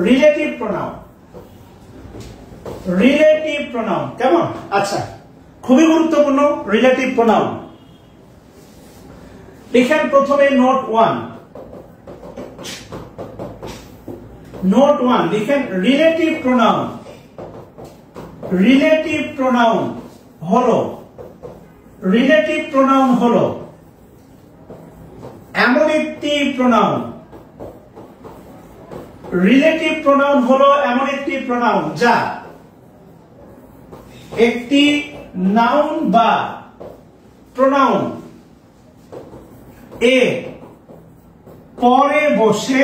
Relative pronoun. Relative pronoun কেমন? আচ্ছা, খুবই গুরুত্বপূর্ণ রিলেটিভ প্রোনাউন। লিখেন প্রথমে নোট 1। নোট 1 লিখেন রিলেটিভ প্রোনাউন। রিলেটিভ প্রোনাউন হলো রিলেটিভ প্রোনাউন হলো এমন একটি প্রোনাউন। রিলেটিভ প্রোনাউন হলো এমন একটি প্রোনাউন যা একটি নাউন বা প্রোনাউন এ পরে বসে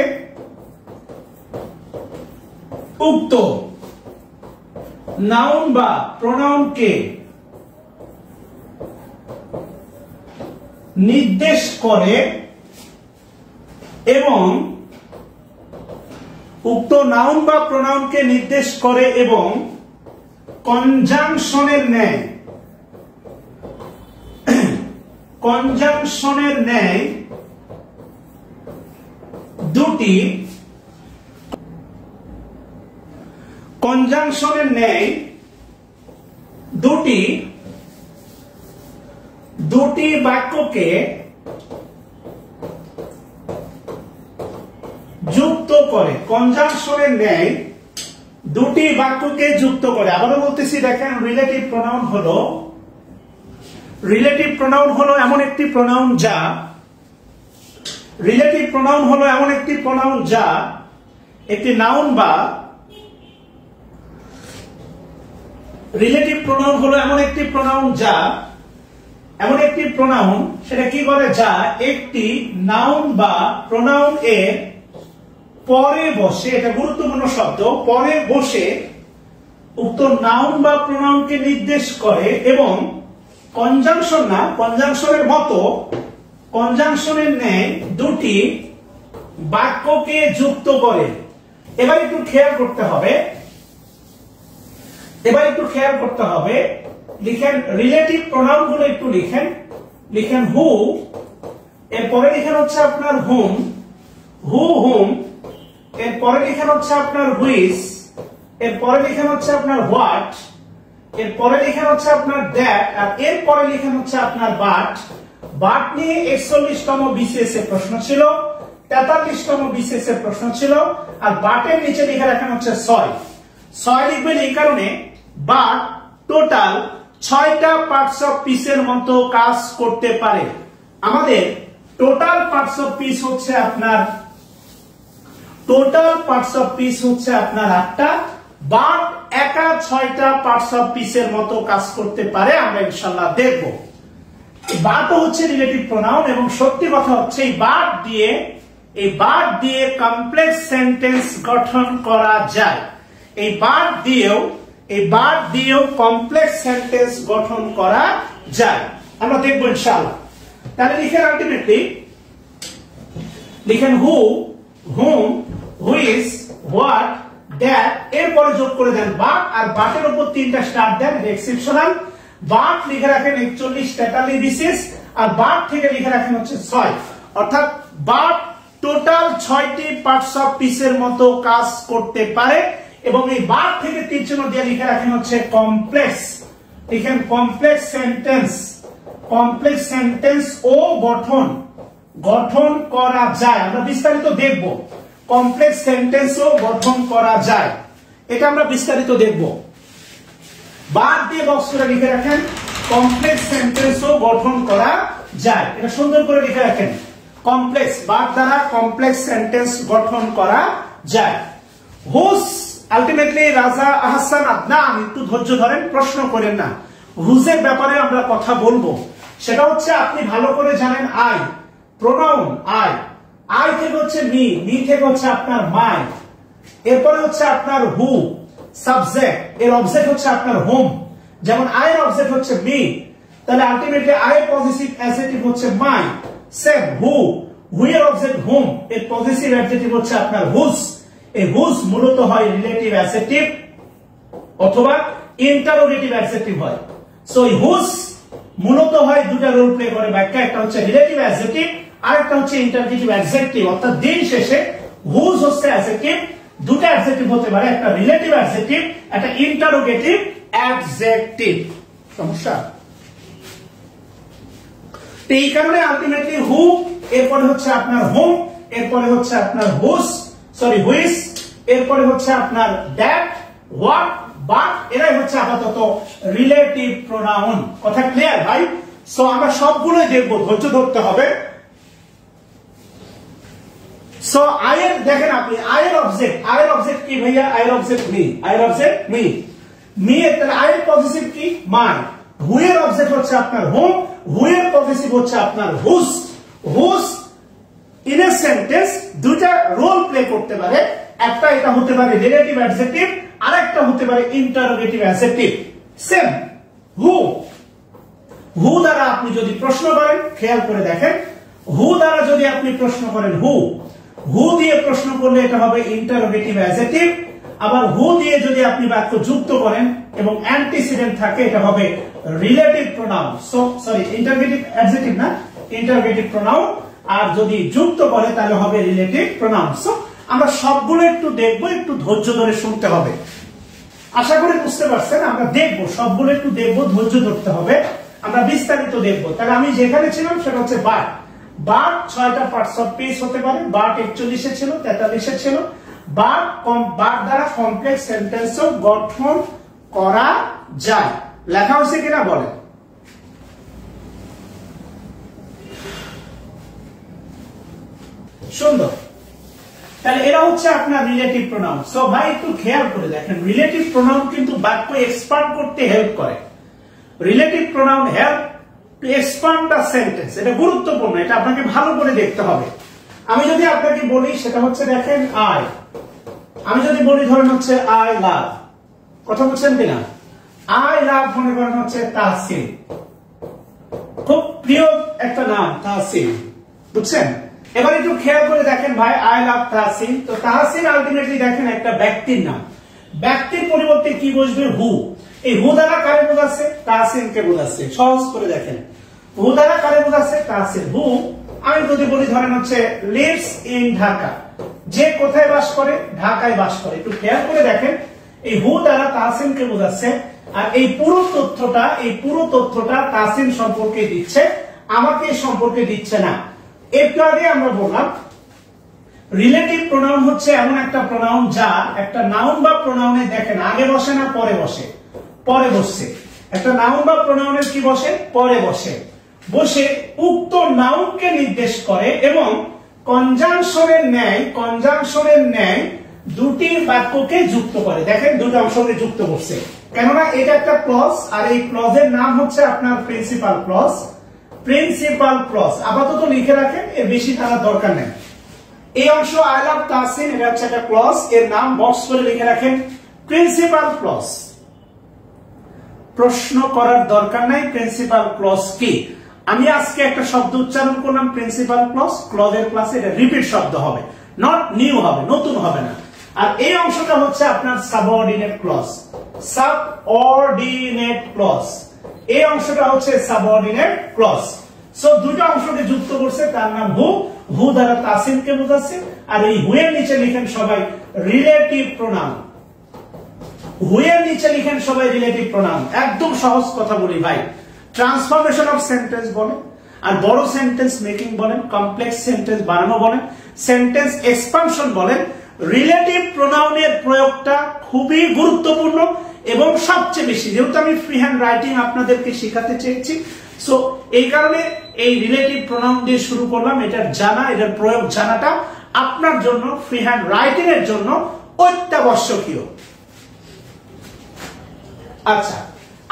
উক্ত নাউন বা প্রোনাউনকে নির্দেশ করে এবং উক্ত নাউন বা প্রোনাউনকে নির্দেশ করে এবং কনজাংশনের ন্যায় দুটি বাক্যকে যুক্ত করে। কনজাংশনের ন্যায় দুটি বাক্যকে যুক্ত করে। আবারও বলতেছি, দেখেন রিলেটিভ প্রোনাউন হলো এমন একটি প্রোনাউন যা একটি নাউন বা সেটা কি করে? যা একটি নাউন বা প্রোনাউন এর পরে বসে, এটা গুরুত্বপূর্ণ শব্দ, পরে বসে উক্ত নাউন বা প্রোনাউনকে নির্দেশ করে এবং কনজাংশনের ন্যায় দুটি বাক্যকে যুক্ত করে। এবার একটু খেয়াল করতে হবে। লিখেন রিলেটিভ প্রোনাউন গুলো একটু লিখেন হু, এরপরে লিখেন হচ্ছে আপনার হুম, হুম, এরপরে লিখেন হচ্ছে আপনার হুইচ, এরপরে লিখেন হচ্ছে আপনার হোয়াট, এরপরে লিখেন হচ্ছে আপনার দ্যাট, আর এরপরে লিখেন হচ্ছে আপনার বাট। বাট নিয়ে 41তম বিসিএস এর প্রশ্ন ছিল, 43তম বিসিএস এর প্রশ্ন ছিল, আর বাটের নিচে লিখে রাখেন হচ্ছে 6 লিখবেন এই কারণে বাট টোটাল 6টা পার্টস অফ পিসের মতো কাজ করতে পারে। আমাদের টোটাল পার্টস অফ পিস হচ্ছে আপনার 8টা, বাট একা 6টা পার্টস অফ পিসের মতো কাজ করতে পারে, আমরা ইনশাআল্লাহ দেখব। বাটও হচ্ছে রিলেটিভ প্রোনাউন এবং সত্যি কথা হচ্ছে এই বাট দিয়ে কমপ্লেক্স সেন্টেন্স গঠন করা যায়। এই বাট দিয়েও কমপ্লেক্স সেন্টেন্স গঠন করা যায়, আমরা দেখব ইনশাআল্লাহ। তাহলে লিখেন হু, হুম, হুইচ, হোয়াট, দ্যাট, এরপরে যোগ করে দেন বাট, আর বাটের উপর 3টা স্টার দেন, এক্সেপশনাল। বাট লিখে রাখেন 41, 43 বিসিএস, আর বাট থেকে লিখে রাখেন হচ্ছে 6, অর্থাৎ বাট টোটাল 6টি পার্টস অফ পিসের মতো কাজ করতে পারে এবং এই বাট থেকে তীর চিহ্ন দিয়ে লিখে রাখেন হচ্ছে কমপ্লেক্স। লিখেন কমপ্লেক্স সেন্টেন্স ও গঠন করা যায়। আমরা বিস্তারিত দেখব কমপ্লেক্স সেন্টেন্স ও গঠন করা যায়, এটা আমরা বিস্তারিত দেখব। বাট দিয়ে বক্স করে লিখে রাখেন কমপ্লেক্স সেন্টেন্স ও গঠন করা যায়, এটা সুন্দর করে লিখে রাখেন। কমপ্লেক্স, বাট দ্বারা কমপ্লেক্স সেন্টেন্স গঠন করা যায়। হুজ আলটিমেটলি রাজা আহসান আদনান, একটু ধৈর্য ধরেন, প্রশ্ন করেন না। হুজের ব্যাপারে আমরা কথা বলবো, সেটা হচ্ছে আপনি ভালো করে জানেন আই, প্রোনাউন আই থেকে হচ্ছে মি থেকে হচ্ছে আপনার মাই, এরপরে হচ্ছে আপনার হু সাবজেক্ট, এর অবজেক্ট হচ্ছে আপনার হোম। যেমন আই এর অবজেক্ট হচ্ছে মি, তাহলে আলটিমেটলি আই এর পজিটিভ অ্যাডজেক্টিভ হচ্ছে মাই। সেম হু এর অবজেক্ট হুম, এর পজিটিভ অ্যাডজেক্টিভ হচ্ছে আপনার হুজ। এই হুজ মূলত হয় রিলেটিভ অ্যাডজেক্টিভ অথবা ইন্টারোগেটিভ অ্যাডজেক্টিভ হয়। সো এই হুজ মূলত হয় দুটা রোল প্লে করে বাক্যে, একটা হচ্ছে রিলেটিভ অ্যাডজেক্টিভ আর একটা হচ্ছে ইন্টারোগেটিভ অ্যাডজেক্টিভ। অর্থাৎ দিন শেষে হুজ হচ্ছে অ্যাডজেক্টিভ, দুটো অ্যাডজেক্টিভ হতে পারে, একটা রিলেটিভ অ্যাডজেক্টিভ, একটা ইন্টারোগেটিভ অ্যাডজেক্টিভ। সমস্যা এই কারণে আলটিমেটলি হু, এরপরে হচ্ছে আপনার হোম, এরপরে হচ্ছে আপনার হুইস, এরপরে হচ্ছে আপনার দ্যাট, হোয়াট, বাট, এরাই হচ্ছে আপাতত রিলেটিভ প্রোনাউন। কথা ক্লিয়ার ভাই? সো আমরা সবগুলোই দেখবো, ধৈর্য ধরতে হবে। সো আয়ের দেখেন আপনি আয়ের অবজেক্ট কি ভাইয়া? আয়ের অবজেক্ট মি, আয়ের পজিটিভ কি? মাই। হুয়ের অবজেক্ট হচ্ছে আপনার হোম, হুয়ের পজিটিভ হচ্ছে আপনার হুস। ইন এ সেন্টেন্স দুটা রোল প্লে করতে পারে, একটা এটা হতে পারে রিলেটিভ অ্যাডজেক্টিভ, আর একটা হতে পারে ইন্টারোগেটিভ অ্যাডজেক্টিভ। সেম হু দ্বারা আপনি যদি প্রশ্ন করেন, খেয়াল করে দেখেন, হু দ্বারা যদি আপনি প্রশ্ন করেন, হু দিয়ে প্রশ্ন করলে এটা হবে ইন্টারোগেটিভ অ্যাডজেক্টিভ। আবার হু দিয়ে যদি আপনি বাক্য যুক্ত করেন এবং অ্যান্টিসিডেন্ট থাকে, এটা হবে relative pronoun. Sorry, interrogative adjective না, ইন্টারোগেটিভ প্রোনাউন। আর যদি যুক্ত করে তাহলে হবে রিলেটিভ প্রোনাউন। সো আমরা সবগুলো একটু দেখবো, একটু ধৈর্য ধরে শুনতে হবে। আশা করি বুঝতে পারছেন। আমরা দেখবো, সবগুলো একটু দেখবো, ধৈর্য ধরতে হবে। আমরা বিস্তারিত দেখবো। তাহলে আমি যেখানে ছিলাম সেটা হচ্ছে বাট। 6টা পার্টস অফ স্পিচ হতে পারে। বাট 41 ছিল, 43 ছিল। বাট দ্বারা কমপ্লেক্স সেন্টেন্স গঠন করা যায়। লেখা হয়েছে কিনা বলেন? সুন্দর। তাহলে এরা হচ্ছে আপনার রিলেটিভ প্রোনাউন। সো ভাই একটু খেয়াল করে দেখেন, রিলেটিভ প্রোনাউন কিন্তু বাক্য এক্সপান্ড করতে হেল্প করে। Relative pronoun help to expand the sentence. এটা গুরুত্বপূর্ণ, এটা আপনাকে ভালো করে দেখতে হবে। আমি যদি আপনাকে বলি, সেটা হচ্ছে দেখেন আমি যদি বলি ধরেন হচ্ছে আই লাভ, কথা বলছেন কিনা? আই লাভ মনে করেন হচ্ছে তাহসিন, খুব প্রিয় একটা নাম তাহসিন, বুঝছেন? এবার একটু খেয়াল করে দেখেন ভাই, আই লাভ তাহসিন। তো তাহসিন আলটিমেটলি দেখেন একটা ব্যক্তির নাম, ব্যক্তির পরিবর্তে কি বসবে? হু। এই হু দ্বারা কারে বোঝাচ্ছে? তাহসিনকে বোঝাচ্ছে। সহজ করে দেখেন, হু দ্বারা কারে বোঝাচ্ছে? তাহসিন। হু আমি যদি বলি ধরেন হচ্ছে লিভস ইন ঢাকা, যে কোথায় বাস করে? ঢাকায় বাস করে। একটু খেয়াল করে দেখেন, এই হু দ্বারা তাহসিনকে বোঝাচ্ছে। আর এই পুরো তথ্যটা তাহসিন সম্পর্কে দিচ্ছে, আমাকে সম্পর্কে দিচ্ছে না। একটু আগে আমরা বললাম রিলেটিভ প্রোনাউন হচ্ছে এমন একটা প্রোনাউন যা একটা নাউন বা প্রোনাউনে দেখেন আগে বসে না পরে বসে? পরে বসছে। একটা নাউন বা প্রোনাউনের কি বসে? পরে বসে উক্ত নাউনকে নির্দেশ করে এবং কনজাংশনের ন্যায় দুটি বাক্যকে যুক্ত করে। দেখেন দুটো অংশকে যুক্ত করছে, কেননা এটা একটা ক্লজ, আর এই ক্লজের নাম হচ্ছে আপনার প্রিন্সিপাল ক্লজ। আপাতত লিখে রাখেন, এর বেশি থাকার দরকার নেই। এই অংশ আই লাভ তাহসিন, এটা হচ্ছে একটা ক্লজ, এর নাম বক্স করে লিখে রাখেন প্রিন্সিপাল ক্লজ। প্রশ্ন করার দরকার নাই প্রিন্সিপাল ক্লজ কি। আমি আজকে একটা শব্দ উচ্চারণ করলাম প্রিন্সিপাল ক্লজ, ক্লজের ক্লাসে এটা রিপিট শব্দ হবে, নট নিউ হবে, নতুন হবে না। আর এই অংশটা হচ্ছে আপনার সাবঅর্ডিনেট ক্লজ। এই অংশটা হচ্ছে সাবঅর্ডিনেট ক্লজ। সো দুটো অংশকে যুক্ত করছে, তার নাম হু দ্বারা তাহসিনকে বোঝাচ্ছে। আর এই হু এর নিচে লিখেন সবাই রিলেটিভ প্রোনাউন। হুয়ের নিচে লিখেন সবাই রিলেটিভ প্রোনাউন। একদম সহজ কথা বলি ভাই, ট্রান্সফরমেশন অফ সেন্টেন্স বলেন, আর বড় সেন্টেন্স মেকিং বলেন, কমপ্লেক্স সেন্টেন্স বানানো বলেন, সেন্টেন্স এক্সপানশন বলেন, রিলেটিভ প্রোনাউনের প্রয়োগটা খুবই গুরুত্বপূর্ণ এবং সবচেয়ে বেশি। যেহেতু আমি ফ্রি হ্যান্ড রাইটিং আপনাদেরকে শেখাতে চেয়েছি, সো এই কারণে এই রিলেটিভ প্রোনাউন দিয়ে শুরু করলাম। এটার প্রয়োগ জানাটা আপনার জন্য ফ্রি হ্যান্ড রাইটিং এর জন্য অত্যাবশ্যকীয়। আচ্ছা,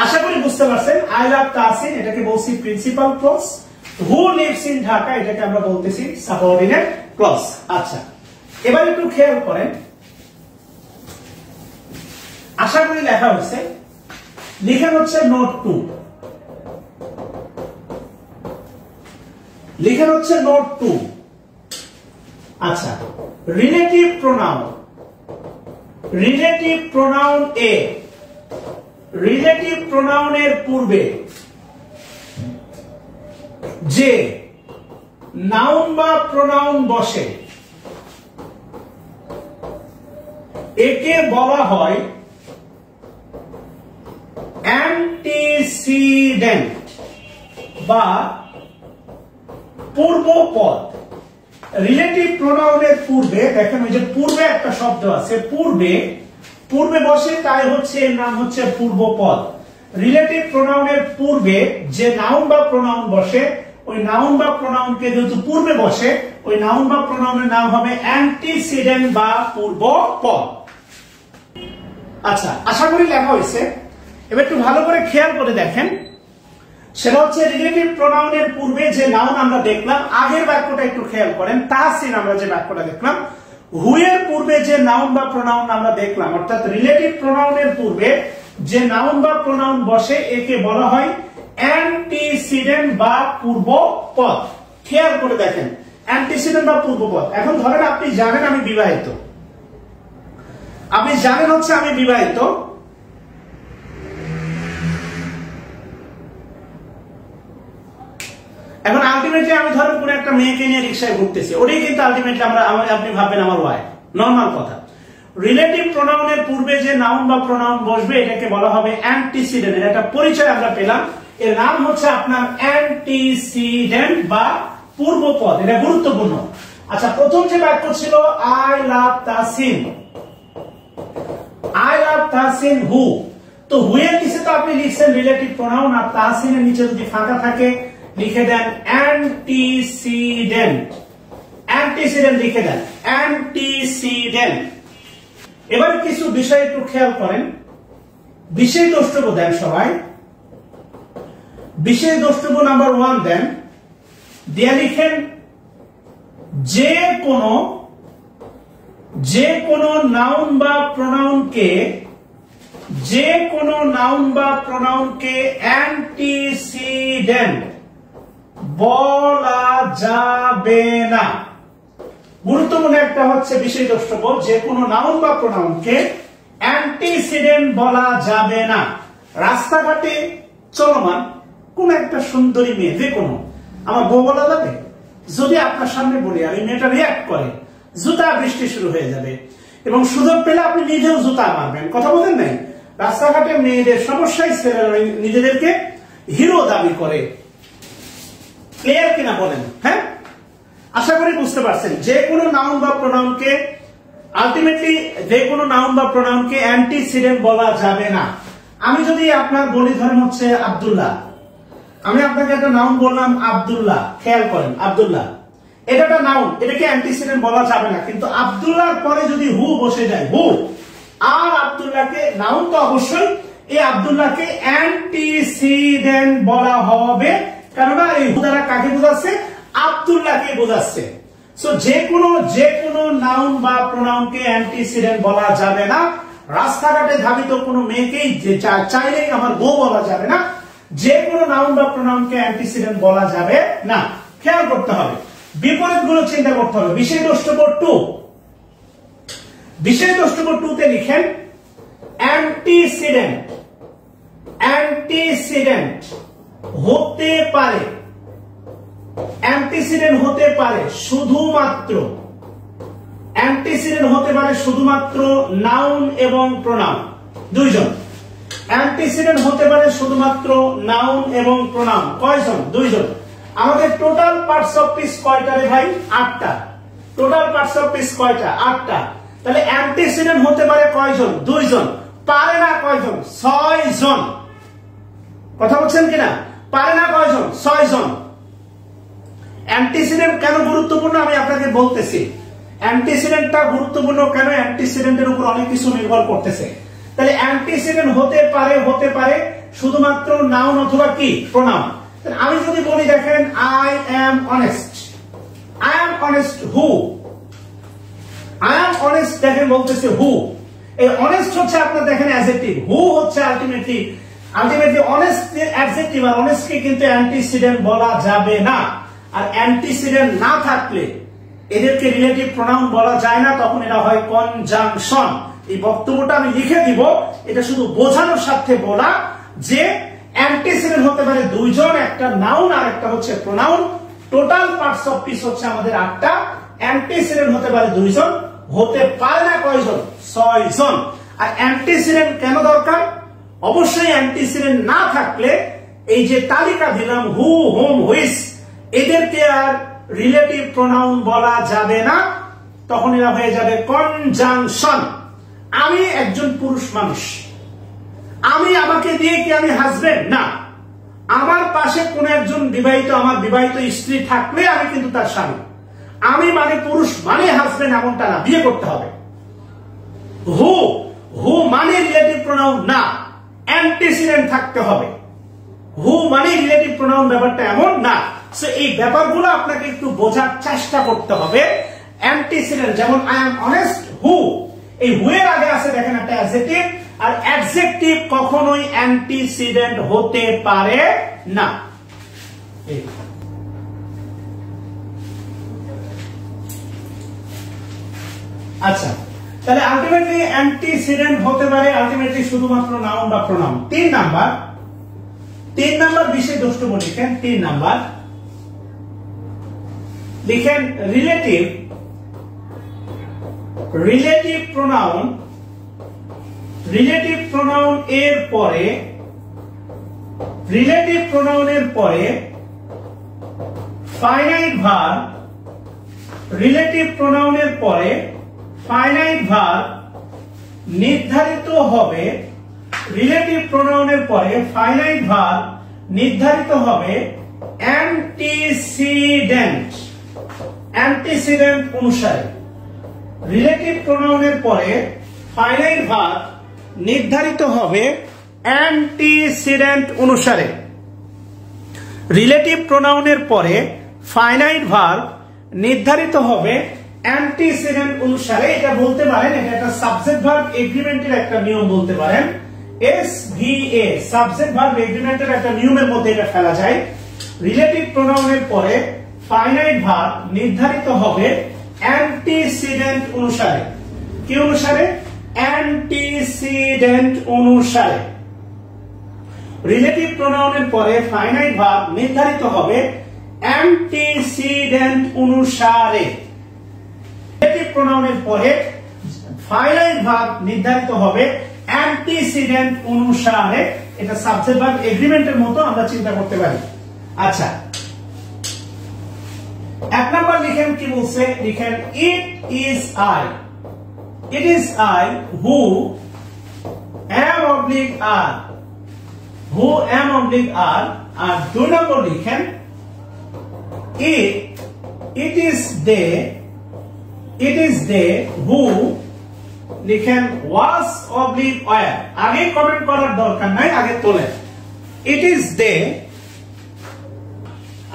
আশা করি বুঝতে পারছেন। আই লাভ তাহসিন, এটাকে বলছি principal clause. Who lives in Dhaka, এটাকে আমরা বলতেছি সাবঅর্ডিনেট ক্লজ। আচ্ছা, এবার একটু খেয়াল করেন, আশা করি লেখা হচ্ছে, লিখেন হচ্ছে নোট 2, লিখেন হচ্ছে নোট 2। আচ্ছা, রিলেটিভ প্রোনাউন এ, রিলেটিভ প্রোনাউনের পূর্বে যে নাউন বা প্রোনাউন বসে একে বলা হয় অ্যান্টিসিডেন্ট বা পূর্বপদ। রিলেটিভ প্রোনাউনের পূর্বে দেখেন ওই যে পূর্বে একটা শব্দ আছে, পূর্বে বসে, তাই হচ্ছে এর নাম হচ্ছে পূর্বপদ। রিলেটিভ প্রোনাউনের পূর্বে যে নাউন বা প্রোনাউন বসে, ওই নাউন বা প্রোনাউনকে যেহেতু পূর্বে বসে, ওই নাউন বা প্রোনাউনের নাম হবে অ্যান্টিসিডেন্ট বা পূর্বপদ। আচ্ছা, আশা করি লেখা হয়েছে। এবার একটু ভালো করে খেয়াল করে দেখেন, সেটা হচ্ছে রিলেটিভ প্রোনাউনের পূর্বে যে নাউন আমরা দেখলাম, আগের বাক্যটা একটু খেয়াল করেন। তাহসিন আমরা যে বাক্যটা দেখলাম, হু এর পূর্বে যে নাউন বা প্রোনাউন আমরা দেখলাম, অর্থাৎ রিলেটিভ প্রোনাউনের পূর্বে যে নাউন বা প্রোনাউন বসে একে বলা হয় অ্যান্টিসিডেন্ট বা পূর্বপদ। খেয়াল করে দেখেন, অ্যান্টিসিডেন্ট বা পূর্বপদ। এখন ধরেন আপনি জানেন আমি বিবাহিত, আপনি জানেন হচ্ছে আমি বিবাহিত, এখন আলটিমেটলি আমি ধরেন কোন একটা মেয়েকে নিয়ে রিক্সায় ঘুরতেছি, ওটাই কিন্তু আলটিমেটলি আপনি ভাববেন আমার ওয়াইফ, নর্মাল কথা। রিলেটিভ প্রোনাউনের পূর্বে যে নাউন বা প্রোনাউন বসবে এটাকে বলা হবে অ্যান্টিসিডেন্ট। এর একটা পরিচয় আমরা পেলাম, এর নাম হচ্ছে আপনার অ্যান্টিসিডেন্ট বা পূর্বপদ। এটা গুরুত্বপূর্ণ। আচ্ছা, প্রথম যে বাক্য ছিল I love Tahsin, I love Tahsin who, তো হু এর নিচে তো আপনি লিখছেন রিলেটিভ প্রোনাউন, আর তাহসিনের নিচে যদি ফাঁকা থাকে লিখে দেন অ্যান্টিসিডেন্ট, অ্যান্টিসিডেন্ট লিখে দেন, অ্যান্টিসিডেন্ট। এবার কিছু বিষয় একটু খেয়াল করেন, বিশেষ দ্রষ্টব্য দেন সবাই, বিশেষ দ্রষ্টব্য নাম্বার 1 দেন, দিয়ে লিখেন যে কোনো নাউন বা প্রোনাউনকে, যে কোনো নাউন বা প্রোনাউনকে অ্যান্টিসিডেন্ট বলা যাবে না। গুরুত্বপূর্ণ একটা হচ্ছে বিশেষ দ্রষ্টব্য, যে কোনো নাউন বা প্রোনাউনকে অ্যান্টিসিডেন্ট বলা যাবে না। রাস্তাঘাটে চলমান কোন একটা সুন্দরী মেয়ে, যে কোনো, আমার বউ বলা যাবে? যদি আপনার সামনে বলি আর এই মেয়েটা রিয়াক্ট করে, জুতা বৃষ্টি শুরু হয়ে যাবে, এবং সুযোগ পেলে আপনি নিজেও জুতা মারবেন। কথা বলেন নাই? রাস্তাঘাটে মেয়েদের সমস্যায় ছেলেরা নিজেদেরকে হিরো দাবি করে। ক্লিয়ার কিনা বলেন? হ্যাঁ, আশা করি বুঝতে পারছেন। যে কোনো নাউন বা প্রোনাউনকে আলটিমেটলি, যে কোনো নাউন বা প্রোনাউনকে অ্যান্টিসিডেন্ট বলা যাবে না। আমি যদি আপনার বলি ধরেন হচ্ছে আব্দুল্লাহ, আমি আপনাকে একটা নাউন বললাম আব্দুল্লাহ, খেয়াল করেন আব্দুল্লাহ, এটা একটা নাউন, এটাকে অ্যান্টিসিডেন্ট বলা যাবে না। কিন্তু আব্দুল্লাহর পরে যদি হু বসে যায়, হু আর আব্দুল্লাহকে, নাউন তো অবশ্যই, এই আব্দুল্লাহকে অ্যান্টিসিডেন্ট বলা হবে, কেননা এই হু দ্বারা কাকে বোঝাচ্ছে? আব্দুল্লাহকে বোঝাচ্ছে। সো যে কোনো নাউন বা প্রোনাউনকে অ্যান্টিসিডেন্ট বলা যাবে না। রাস্তাঘাটে ধাবিত কোনো মেয়েকেই চাইলেই আমার বউ বলা যাবে না। যে কোনো নাউন বা প্রোনাউনকে অ্যান্টিসিডেন্ট বলা যাবে না। খেয়াল করতে হবে, বিপরীত গুলো চিন্তা করতে হবে। বিশেষ দ্রষ্টব্য 2, বিশেষ দ্রষ্টব্য 2 তে লিখেন অ্যান্টিসিডেন্ট, অ্যান্টিসিডেন্ট হতে পারে, অ্যান্টিসিডেন্ট হতে পারে শুধুমাত্র, অ্যান্টিসিডেন্ট হতে পারে শুধুমাত্র নাউন এবং প্রোনাউন দুইজন। অ্যান্টিসিডেন্ট হতে পারে শুধুমাত্র নাউন এবং প্রোনাউন কয়জন? দুইজন। আমাদের টোটাল পার্টস অফ স্পিচ কয়টা রে ভাই? 8টা। টোটাল পার্টস অফ স্পিচ কয়টা? 8টা। তাহলে অ্যান্টিসিডেন্ট হতে পারে কয়জন? দুইজন। পারে না কয়জন? 6 জন। কথা বলছেন কিনা? পারে না কয়জন? 6 জন। অ্যান্টিসিডেন্ট কেন গুরুত্বপূর্ণ আমি আপনাকে বলতেছি। অ্যান্টিসিডেন্টটা গুরুত্বপূর্ণ কেন? অ্যান্টিসিডেন্টের উপর অনেক কিছু নির্ভর করতেছে। তাহলে অ্যান্টিসিডেন্ট হতে পারে শুধুমাত্র নাউন অথবা কি? প্রোনাউন। আমি যদি বলি দেখেন I am honest, I am honest who, I am honest দেখেন বলতেছে হু। এই অনেস্ট হচ্ছে আপনার দেখেন অ্যাডজেক্টিভ, হু হচ্ছে আলটিমেটলি অনেস্ট অ্যাডজেক্টিভ, আর অনেস্টকে কিন্তু অ্যান্টিসিডেন্ট বলা যাবে না। আর অ্যান্টিসিডেন্ট না থাকলে এদেরকে রিলেটিভ প্রোনাউন বলা যায় না, তখন এটা হয় কনজাংশন। এই বক্তব্যটা আমি লিখে দিব, এটা শুধু বোঝানোর সাথে বলা যে অ্যান্টিসিডেন্ট হতে পারে দুইজন, একটা নাউন আর একটা হচ্ছে pronoun. Total parts of speech হচ্ছে আমাদের 8টা। অ্যান্টিসিডেন্ট হতে পারে দুইজন, হতে পারে না কয়জন? 6 জন। আর অ্যান্টিসিডেন্ট কেন দরকার? অবশ্যই অ্যান্টিসিডেন্ট না থাকলে এই যে তালিকা দিলাম হু, হুম, হুইচ, এদেরকে আর রিলেটিভ প্রোনাউন বলা যাবে না, তখন এরা হয়ে যাবে কনজাংশন। আমি একজন পুরুষ মানুষ, আমাকে দিয়ে কি আমি হাজবেন্ড? না, আমার পাশে কোন একজন বিবাহিত, আমার বিবাহিত স্ত্রী থাকলে আমি কিন্তু তার স্বামী। আমি মানে পুরুষ মানে হাজবেন্ড এমনটা না, বিয়ে করতে হবে। হু মানে রিলেটিভ প্রোনাউন না, অ্যান্টিসিডেন্ট থাকতে হবে। হু মানে রিলেটিভ প্রোনাউন ব্যাপারটা এমন না। সো এই ব্যাপারগুলো আপনাকে একটু বোঝার চেষ্টা করতে হবে। অ্যান্টিসিডেন্ট যেমন আই এম অনেস্ট, হু, এই হু এর আগে আছে দেখেন একটা অ্যাডজেক্টিভ, আর অ্যাডজেক্টিভ কখনোই অ্যান্টিসিডেন্ট হতে পারে না। আচ্ছা, তাহলে আলটিমেটলি অ্যান্টিসিডেন্ট হতে পারে আলটিমেটলি শুধুমাত্র নাউন বা প্রোনাউন। 3 নাম্বার বিশেষ দ্রষ্টব্য লিখেন। 3 নাম্বার লিখেন রিলেটিভ প্রোনাউন এর পরে ফাইনাইট ভার্ব, রিলেটিভ প্রোনাউনের পরে ফাইনাইট ভার্ব নির্ধারিত হবে, রিলেটিভ প্রোনাউনের পরে ফাইনাইট ভার্ব নির্ধারিত হবে অ্যান্টিসিডেন্ট অনুসারে। রিলেটিভ প্রোনাউনের পরে ফাইনাইট ভার্ব নির্ধারিত হবে অ্যান্টিসিডেন্ট অনুসারে। রিলেটিভ প্রোনাউনের পরে ফাইনাইট ভার্ব নির্ধারিত হবে অ্যান্টিসিডেন্ট অনুসারে। এটা বলতে পারেন, এটা একটা সাবজেক্ট ভার্ব এগ্রিমেন্টের একটা নিয়ম বলতে পারেন। SVA সাবজেক্ট ভার্ব এগ্রিমেন্টের একটা নিয়মের মধ্যে এটা ফেলা যায়। রিলেটিভ প্রোনাউনের পরে ফাইনাইট ভার্ব নির্ধারিত হবে অ্যান্টিসিডেন্ট অনুসারে। কি অনুসারে? অ্যান্টিসিডেন্ট অনুসারে। রিলেটিভ প্রোনাউনের পরে ফাইনাইট ভার্ব নির্ধারিত হবে অ্যান্টিসিডেন্ট অনুসারে। রিলেটিভ প্রোনাউনের পরে ফাইনাইট ভার্ব নির্ধারিত হবে অ্যান্টিসিডেন্ট অনুসারে। এটা সাবজেক্ট ভার্ব এগ্রিমেন্টের মতো আমরা চিন্তা করতে পারি। আচ্ছা, 1 নাম্বার লিখেন, কি বলছে? লিখেন ইট is I who am are। আর 2 নম্বর লিখেন it is they who লিখেন was were। আগে কমেন্ট করার দরকার নাই, আগে তোলেন it is they।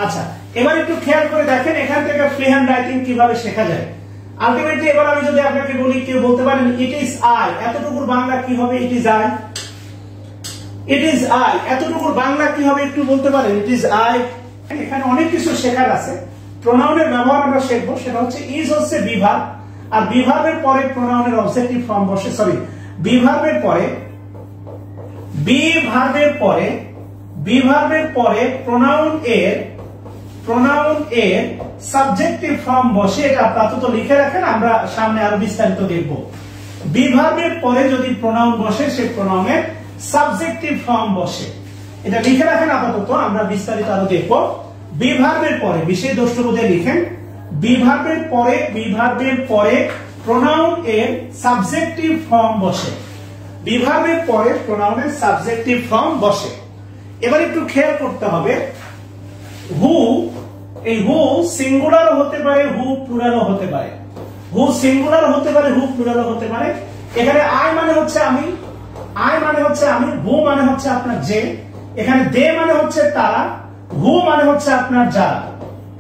আচ্ছা, এবার একটু খেয়াল করে দেখেন এখান থেকে ফ্রি হ্যান্ড রাইটিং কিভাবে শেখা যায়। আলটিমেটলি এবার আমি যদি আপনাকে বলি, কেউ বলতে পারেন ইট ইজ আই, এতটুকুর বাংলা কি হবে? It is I. এতটুকুর বাংলা কি হবে একটু বলতে পারেন? It is I. এখানে অনেক কিছু শেখার আছে। প্রোনাউনের ব্যবহার আমরা শিখবো, সেটা হচ্ছে ইজ হচ্ছে বিভার্ব, আর বিভার্বের পরে প্রোনাউনের অবজেক্টিভ ফর্ম বসে, বিভার্বের পরে প্রোনাউন এর সাবজেক্টিভ ফর্ম বসে। এটা আপাতত লিখে রাখেন, আমরা সামনে আরো বিস্তারিত দেখব। বিভার্বের পরে যদি প্রোনাউন বসে, সেই প্রোনাউনের সাবজেক্টিভ ফর্ম বসে। এটা লিখে রাখেন আপাতত, আমরা বিস্তারিত আরো দেখব। বিভার্বের পরে বিশেষ দ্রষ্টব্যে লিখেন, বিভার্বের পরে প্রোনাউন এর সাবজেক্টিভ ফর্ম বসে। বিভার্বের পরে প্রোনাউনের সাবজেক্টিভ ফর্ম বসে। এবার একটু খেয়াল করতে হবে, হু, এই হু সিঙ্গুলার হতে পারে, হু প্লুরালও হতে পারে। হু সিঙ্গুলার হতে পারে, হু প্লুরালও হতে পারে। এখানে আই মানে হচ্ছে আমি, হু মানে হচ্ছে আপনার যে, এখানে দে মানে হচ্ছে তারা, হু মানে হচ্ছে আপনার যারা।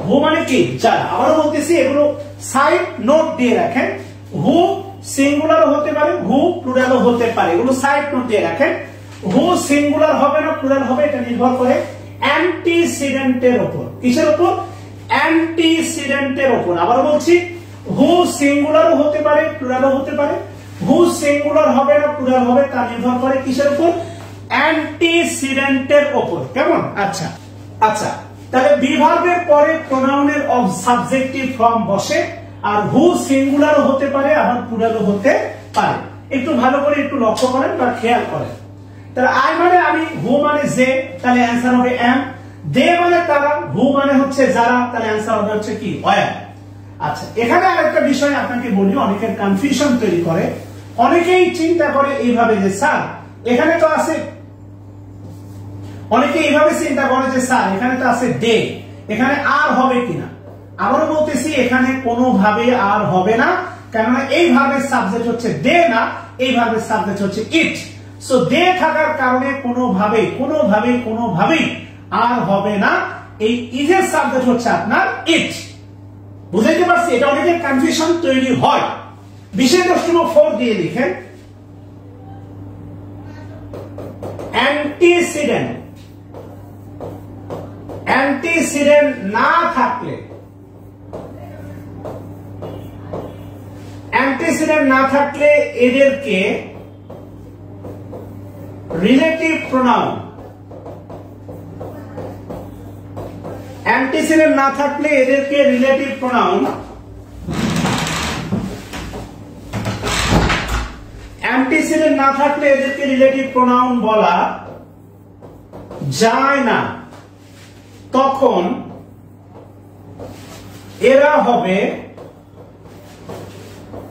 হু মানে কি? যারা। আবারও বলতেছি, এগুলো সাইড নোট দিয়ে রাখেন। হু সিঙ্গুলার হতে পারে, হু প্লুরালও হতে পারে, এগুলো সাইড নোট দিয়ে রাখেন। হু সিঙ্গুলার হবে না প্লুরাল হবে, এটা নির্ভর করে অ্যান্টিসিডেন্টের উপর। কিসের উপর? অ্যান্টিসিডেন্টের উপর। আবার বলছি, হু সিঙ্গুলারও হতে পারে প্লুরালও হতে পারে। হু সিঙ্গুলার হবে না প্লুরাল হবে, তা নির্ভর করে কিসের উপর? অ্যান্টিসিডেন্টের উপর। কেমন? আচ্ছা, তাহলে বিভার্বের পরে প্রোনাউনের সাবজেক্টিভ ফর্ম বসে, আর হু সিঙ্গুলারও হতে পারে আবার প্লুরালও হতে পারে। একটু ভালো করে একটু লক্ষ্য করেন বা খেয়াল করেন। তাহলে আই মানে আমি, হু মানে যে, তাহলে অ্যান্সার হবে এম। দে মানে তারা, হু মানে হচ্ছে যারা, তাহলে অ্যান্সার হবে হচ্ছে কি ওয়্যার। আচ্ছা, এখানে আরেকটা বিষয় আপনাকে বলি, অনেকের কনফিউশন তৈরি করে। অনেকেই চিন্তা করে এইভাবে যে স্যার এখানে তো আছে, অনেকে এইভাবে চিন্তা করে যে স্যার এখানে তো আছে দে, এখানে আর হবে কিনা। আবারও বলতেছি এখানে কোনোভাবে আর হবে না, কেননা এই ভার্বের সাবজেক্ট হচ্ছে দে না, এই ভার্বের সাবজেক্ট হচ্ছে ইট। সো দে থাকার কারণে কোনোভাবেই আর হবে না। এই ইজের সাবজেক্ট হচ্ছে আপনার ইট। বুঝাইতে পারছি? এটা অনেকের কনফিউশন তৈরি হয়। বিশেষ প্রশ্ন 4 দিয়ে লিখেন অ্যান্টিসিডেন্ট। অ্যান্টিসিডেন্ট না থাকলে, অ্যান্টিসিডেন্ট না থাকলে এদেরকে রিলেটিভ প্রোনাউন, অ্যান্টিসিডেন্ট না থাকলে এদেরকে রিলেটিভ প্রোনাউন, অ্যান্টিসিডেন্ট না থাকলে এদেরকে রিলেটিভ প্রোনাউন বলা যায় না। তখন এরা হবে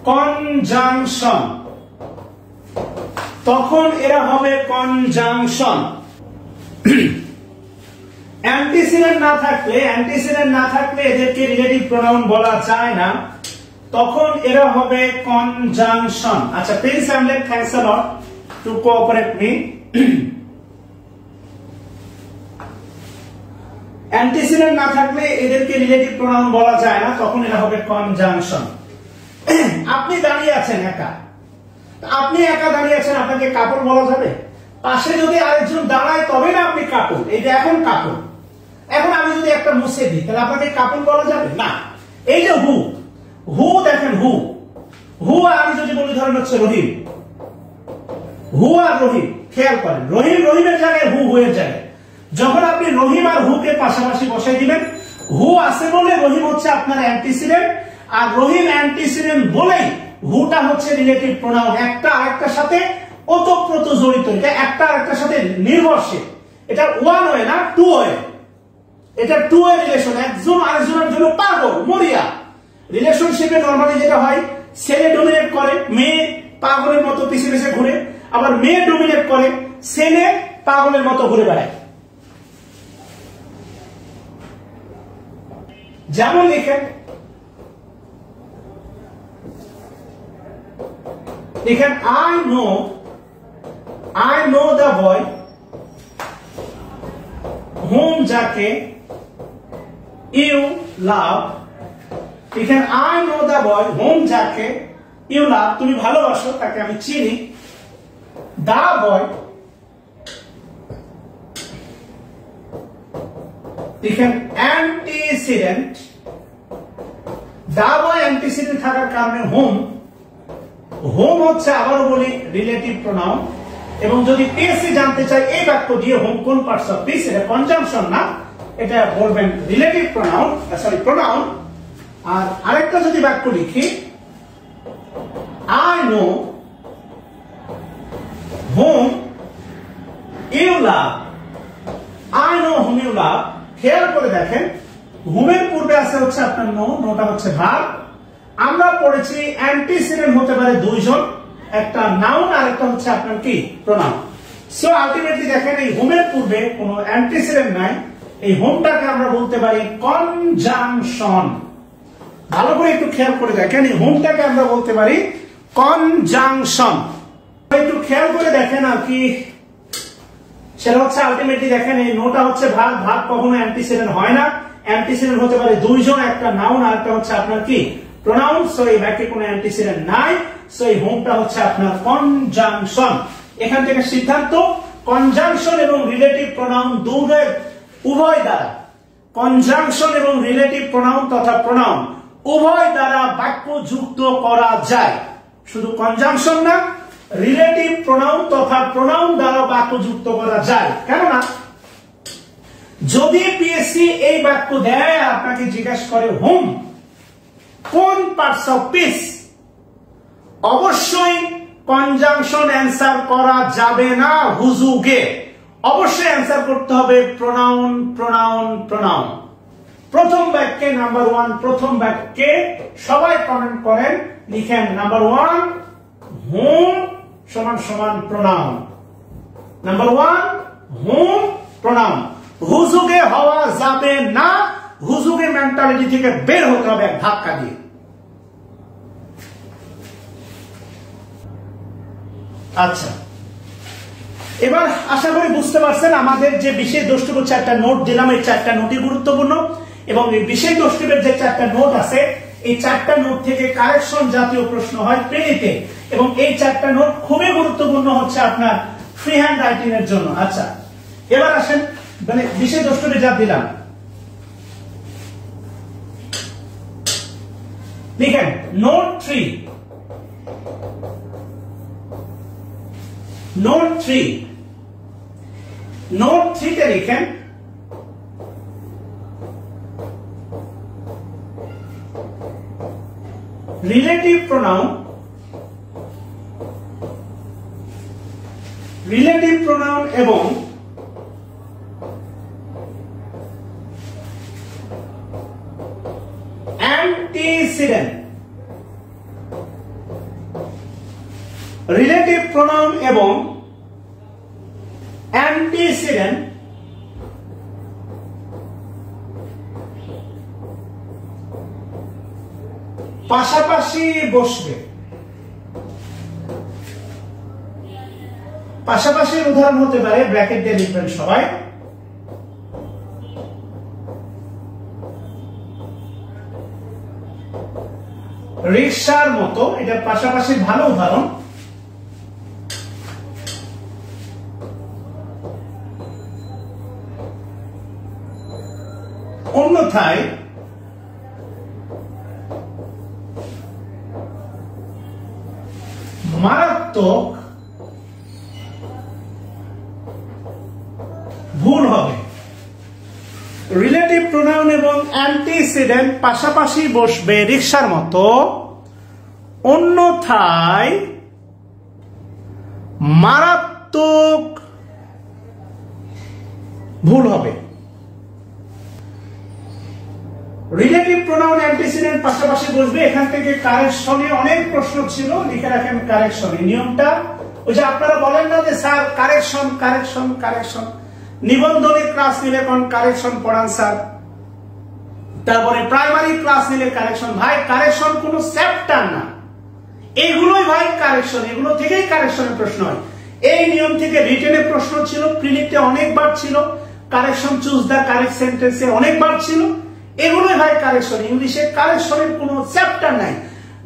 কনজাংশন। তখন এরা হবে কনজাংশন। অ্যান্টিসিডেন্ট না থাকলে এদেরকে রিলেটিভ প্রোনাউন বলা যায় না, তখন এরা হবে কনজাংশন। আচ্ছা, Prince Hamlet, thanks a lot to cooperate me. Antecedent না থাকলে এদেরকে রিলেটিভ প্রোনাউন বলা যায় না, তখন এরা হবে কনজাংশন। আপনি দাঁড়িয়ে আছেন একা, আপনাকে কাপড় বলা যাবে? পাশে যদি আরেকজন দাঁড়ায় তবে না আপনি কাপড়। এই যে এখন কাপড়, এখন আমি যদি একটা মুছে দিই তাহলে আপনাকে কাপড় বলা যাবে না। এই যে হু, দেখেন হু আর আমি যদি বলি ধরেন হচ্ছে রহিম, হু আর রহিম, খেয়াল করেন রহিমের জায়গায় হু এর জায়গায়। যখন আপনি রহিম আর হুকে পাশাপাশি বসাই দিবেন, হু আছে বলে রহিম হচ্ছে আপনার অ্যান্টিসিডেন্ট, আর রহিম অ্যান্টিসিডেন্ট বলেই হুটা হচ্ছে রিলেটিভ প্রোনাউন। একটা আরেকটার সাথে ওতপ্রোত জড়িত, এটা একটা আরেকটার সাথে নির্ভরশীল। এটা ওয়ান ওয়ে না, টু ওয়ে। এটা টু ওয়ে রিলেশন, একজন আরেকজনের জন্য পাগল মরিয়া। রিলেশনশিপে নরমালি যেটা হয়, ছেলে ডমিনেট করে, মেয়ে পাগলের মতো পিছে পিছে ঘুরে, আবার মেয়ে ডমিনেট করে, ছেলে পাগলের মতো ঘুরে বেড়ায়। যেমন লিখেন I know the boy whom যাকে you love। এখানে I know the boy whom যাকে you love, তুমি ভালোবাসো, তাকে আমি চিনি। the boy, এখানে antecedent, the boy antecedent থাকার কারণে whom হচ্ছে আবারও বলি রিলেটিভ প্রোনাউন। এবং যদি পিএসসি জানতে চাই এই বাক্য দিয়ে হোম কোন পার্টস অফ স্পিচ, এটা কনজাংশন না, এটা বলবেন রিলেটিভ প্রোনাউন। আর আরেকটা যদি বাক্য লিখি I know whom you love, I know whom you love। খেয়াল করে দেখেন হুমের পূর্বে আছে হচ্ছে আপনার নোটা হচ্ছে ভার্ব। আমরা পড়েছি অ্যান্টিসিডেন্ট হতে পারে দুইজন, একটা নাউন আর একটা হচ্ছে আপনার কি প্রোনাউন। সো আলটিমেটলি দেখেন এই হোমের পূর্বে কোনো অ্যান্টিসিডেন্ট নাই, এই হোমটাকে আমরা বলতে পারি কনজাংশন। ভালো করে একটু খেয়াল করে দেখেন এই হোমটাকে আমরা বলতে পারি কনজাংশন। একটু খেয়াল করে দেখেন আর কি সেটা হচ্ছে আলটিমেটলি দেখেন এই নোটা হচ্ছে ভার্ব কখনো অ্যান্টিসিডেন্ট হয় না। অ্যান্টিসিডেন্ট হতে পারে দুইজন, একটা নাউন আর একটা হচ্ছে আপনার কি প্রোনাউন। সো এই বাক্যে কোনো অ্যান্টিসিডেন্ট নাই, সো এই হোমটা হচ্ছে আপনার কনজাংশন। এখান থেকে সিদ্ধান্ত কনজাংশন এবং রিলেটিভ প্রোনাউন উভয় দ্বারা, কনজাংশন এবং রিলেটিভ প্রোনাউন তথা প্রোনাউন উভয় দ্বারা বাক্য যুক্ত করা যায়। শুধু কনজাংশন না, রিলেটিভ প্রোনাউন তথা প্রোনাউন দ্বারা বাক্য যুক্ত করা যায়। কেননা যদি পিএসসি এই বাক্য দেয় আপনাকে জিজ্ঞাসা করে হোম, কোন পার্টস অফ স্পিচ অবশ্যই কনজাংশন অ্যান্সার করা যাবে না হুজুগে, অবশ্যই অ্যান্সার করতে হবে প্রোনাউন প্রোনাউন প্রোনাউন। প্রথম বাক্যে নাম্বার 1, প্রথম বাক্যে সবাই কমেন্ট করেন, লিখেন নাম্বার 1 হুম সমান সমান প্রোনাউন। নাম্বার 1 হুম প্রোনাউন। হুজুগে হওয়া যাবে না, হুজুগে মেন্টালিটি থেকে বের হতে হবে এক ধাক্কা দিয়ে। আচ্ছা, এবার আশা করি বুঝতে পারছেন আমাদের যে বিশেষ দ্রষ্টব্য 4টা নোট দিলাম, এই 4টা নোটই গুরুত্বপূর্ণ এবং এই বিশেষ দ্রষ্টব্যের যে 4টা নোট আছে এই 4টা নোট থেকে কারেকশন জাতীয় প্রশ্ন হয় প্রেরিতে এবং এই 4টা নোট খুবই গুরুত্বপূর্ণ হচ্ছে আপনার ফ্রি হ্যান্ড রাইটিং এর জন্য। আচ্ছা, এবার আসেন মানে বিশেষ দ্রষ্টব্যে যা দিলাম লিখেন নোট 3, নোট 3, নোট 3 তে লিখেন রিলেটিভ প্রোনাউন, রিলেটিভ প্রোনাউন এবং অ্যান্টিসিডেন্ট, রিলেটিভ প্রোনাউন এবং অ্যান্টিসিডেন্ট পাশাপাশি বসবে। পাশাপাশি উদাহরণ হতে পারে, ব্র্যাকেট দিয়ে লিখবেন সবাই, রিকশার মতো, এটা পাশাপাশি ভালো উদাহরণ। অন্যথায় মারাত্মক ভুল হবে। রিলেটিভ প্রোনাউন এবং অ্যান্টিসিডেন্ট পাশাপাশি বসবে রিকশার মতো, অন্যথায় মারাত্মক ভুল হবে। রিলেটিভ প্রোনাউন অ্যান্টিসিডেন্ট পাশাপাশি বসবে, এখান থেকে কারেকশনে অনেক প্রশ্ন ছিল, লিখে রাখেন কারেকশনে নিয়মটা। ওই যে আপনারা বলেন না যে স্যার কারেকশন কারেকশন কারেকশন, নিবন্ধনের ক্লাস নিলে কোন কারেকশন পড়ান স্যার, তারপরে প্রাইমারি ক্লাস নিলে কারেকশন। ভাই কারেকশন কোন চ্যাপ্টার না, এইগুলোই ভাই কারেকশন, এগুলো থেকেই কারেকশনের প্রশ্ন হয়। এই নিয়ম থেকে রিটেনে প্রশ্ন ছিল, প্রিলিতে অনেকবার ছিল, কারেকশন চুজ দা কারেক্ট সেন্টেন্সে অনেকবার ছিল, এগুলোই ভাই কারেকশন। ইংলিশে কারেকশনের কোন চ্যাপ্টার নাই,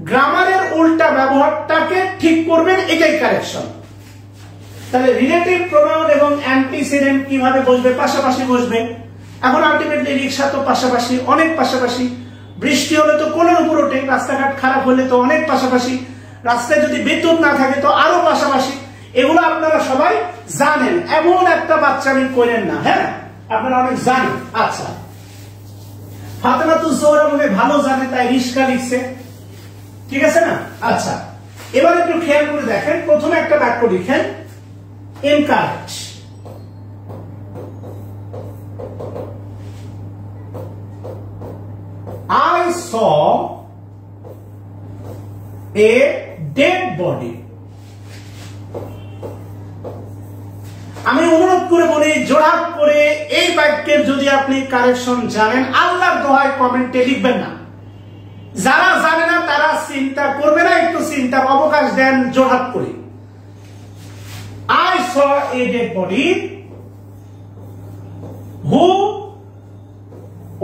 গ্রামারের উল্টা ব্যবহারটাকে ঠিক করবেন, এটাই কারেকশন। তাহলে রিলেটিভ প্রোনাউন এবং অ্যান্টিসিডেন্ট কিভাবে বসবে? পাশাপাশি বসবে। এখন আলটিমেটলি রিকশা তো পাশাপাশি, অনেক পাশাপাশি, বৃষ্টি হলে তো কোলের উপর ওঠে, রাস্তাঘাট খারাপ হলে তো অনেক পাশাপাশি, রাস্তায় যদি বিদ্যুৎ না থাকে তো আরো পাশাপাশি। এগুলো আপনারা সবাই জানেন, এমন একটা বাচ্চামি করেন না, হ্যাঁ আপনারা অনেক জানেন। আচ্ছা, ফাতেমাতুজ জোহরা মনে ভালো জানে তাই রিস্কা লিখছে, ঠিক আছে না? আচ্ছা, এবার একটু খেয়াল করে দেখেন, প্রথমে একটা বাক্য লিখেন encourage, I saw a dead body. আমি অনুরোধ করে বলি, জোড়াত করে এই বাক্যের যদি আপনি কারেকশন জানেন, আল্লাহর দোহায় কমেন্টে লিখবেন না। যারা জানে না তারা চিন্তা করবে না, একটু চিন্তার অবকাশ দেন জোড়াত করে। I saw a dead body who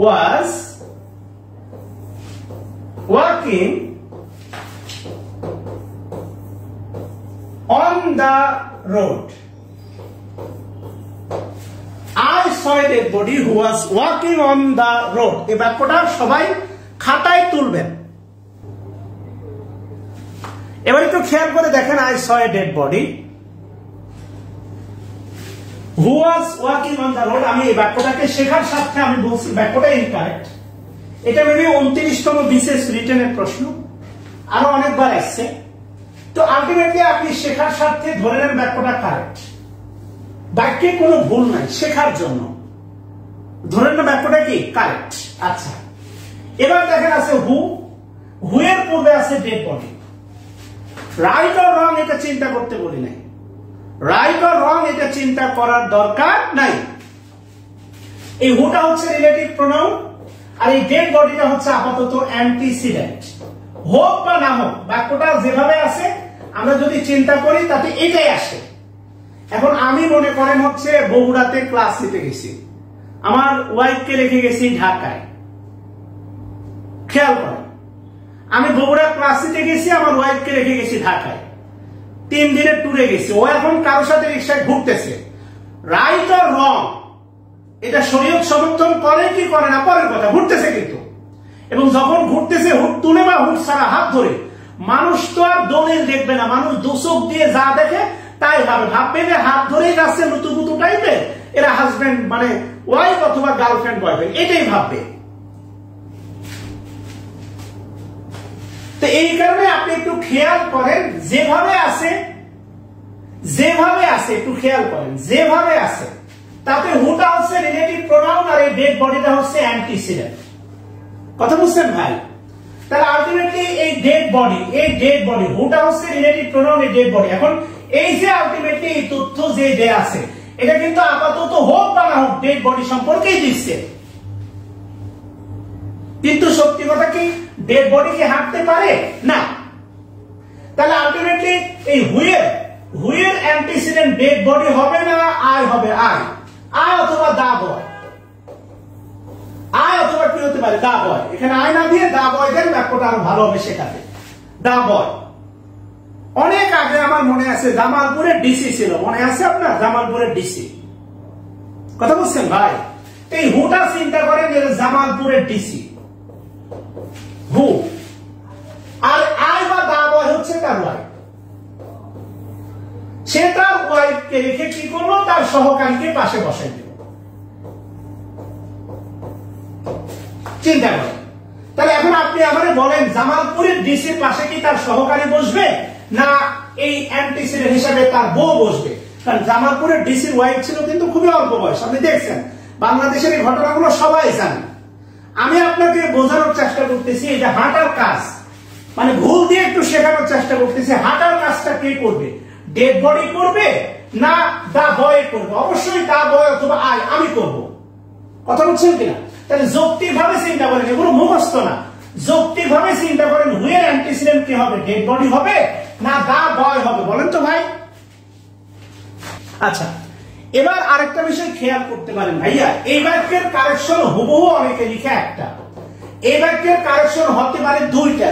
was walking on the road. I saw a dead body who was walking on the road. এই বাক্যটা সবাই খাতায় তুলবেন। এবার একটু খেয়াল করে দেখেন, I saw a dead body who was walking on the road। আমি এই বাক্যটাকে শেখার সাথে আমি বলছি বাক্যটা ইনকারেক্ট। এটা মেবি 29তম বিশেষ রিটেনের প্রশ্ন, আরো অনেকবার আসছে। তো আলটিমেটলি আপনি শেখার স্বার্থে ধরে নেন বাক্যটা কারেক্ট, বাক্যে কোনো ভুল নাই, শেখার জন্য ধরে নেন বাক্যটা কি কারেক্ট। আচ্ছা, এবার দেখেন আছে হু, হু এর পূর্বে আছে dead body. Right or wrong এটা চিন্তা করতে বলি নাই, রাইট অর রং এটা চিন্তা করার দরকার নাই। এই হুটা হচ্ছে রিলেটিভ প্রোনাউন, আর এই ডেড বডিটা হচ্ছে আপাতত অ্যান্টিসিডেন্ট। হোক বা না হোক, বাক্যটা যেভাবে আছে আমরা যদি চিন্তা করি তাতে এটাই আসে। এখন আমি মনে করেন হচ্ছে বগুড়াতে ক্লাস নিতে গেছি, আমার ওয়াইফকে রেখে গেছি ঢাকায়। খেয়াল করেন, আমি বগুড়া ক্লাস নিতে গেছি, আমার ওয়াইফকে রেখে গেছি ঢাকায়, 3 দিনের ট্যুরে গেছি। ও এখন কারোর সাথে রিক্সায় ঘুরতেছে। রাইট অর রং এটা শরীয়ত সমর্থন করে কি করে না পরের কথা, ঘুরতেছে কিন্তু। এবং যখন ঘুরতেছে হুট তুলে বা হুট ছাড়া হাত ধরে, মানুষ তো আর দলিল দেখবে না, মানুষ দোষক দিয়ে যা দেখে তাই ভাববে যে হাত ধরেই যাচ্ছে লুতু পুতু টাইপের, এরা হাজবেন্ড মানে ওয়াইফ অথবা গার্লফ্রেন্ড বয়ফ্রেন্ড, এটাই ভাববে। তো এই কারণে আপনি একটু খেয়াল করেন, যেভাবে আছে একটু খেয়াল করেন, যেভাবে আছে তাতে হুটা হচ্ছে রিলেটিভ প্রোনাউন আর এই ডেড বডিটা হচ্ছে অ্যান্টিসিডেন্ট। কথা বুঝছেন ভাই? তাহলে আলটিমেটলি এই ডেড বডি হুটা হচ্ছে রিলেটিভ প্রোনাউন, এই ডেড বডি। এখন এই যে আলটিমেটলি এই তথ্য যে দেয়া আছে, এটা কিন্তু আপাতত হোক বা না হোক ডেড বডি সম্পর্কেই দিচ্ছে। কিন্তু সত্যি কথা কি, ডেড বডি কি হাঁটতে পারে না? তাহলে আলটিমেটলি এই হুয়ের অ্যান্টিসিডেন্ট ডেড বডি হবে না আই হবে? আই অথবা দা বয়, আই অথবা কি হতে পারে? দা বয়। এখানে আই না দিয়ে দা বয় দেন, বাক্যটা আরো ভালো হবে শেখাতে। দা বয়। অনেক আগে আমার মনে আছে জামালপুরের ডিসি ছিল, মনে আছে আপনার? জামালপুরের ডিসি। কথা বলছেন ভাই? এই হুটা চিন্তা করেন যে জামালপুরের ডিসি হু, আর আই বা দা বয় হচ্ছে তার ওয়াইফ। সে তার ওয়াইফকে রেখে কি করলো? তার সহকারীকে পাশে বসাই দিল। চিন্তা করেন। তাহলে এখন আপনি আমারে বলেন, জামালপুরের ডিসির পাশে কি তার সহকারী বসবে, না এই অ্যান্টিসিডেন্ট হিসাবে তার বউ বসবে? কারণ জামালপুরের ডিসির ওয়াইফ ছিল কিন্তু খুবই অল্প বয়স, আপনি দেখছেন। বাংলাদেশের এই ঘটনাগুলো সবাই জানেন। আমি আপনাকে বোঝানোর চেষ্টা করতেছি, এটা হাঁটার কাজ, মানে ভুল দিয়ে একটু শেখানোর চেষ্টা করতেছি। হাঁটার কাজটা কে করবে? ডেড বডি করবে না দা বয় করবে? অবশ্যই দা বয় অথবা আমি করব। কথা বলছেন কিনা? তাহলে যৌক্তিক ভাবে চিন্তা করেন, এগুলো মুখস্থ না, যৌক্তিক ভাবে চিন্তা করেন। হুয়ের অ্যান্টিসিডেন্ট কি হবে? ডেড বডি হবে না দা বয় হবে? বলেন তো ভাই। আচ্ছা, এবার আরেকটা বিষয় খেয়াল করতে পারেন ভাইয়া, এই বাক্যের কারেকশন হুবহু অনেকে লিখে একটা, এই বাক্যের কারেকশন হতে পারে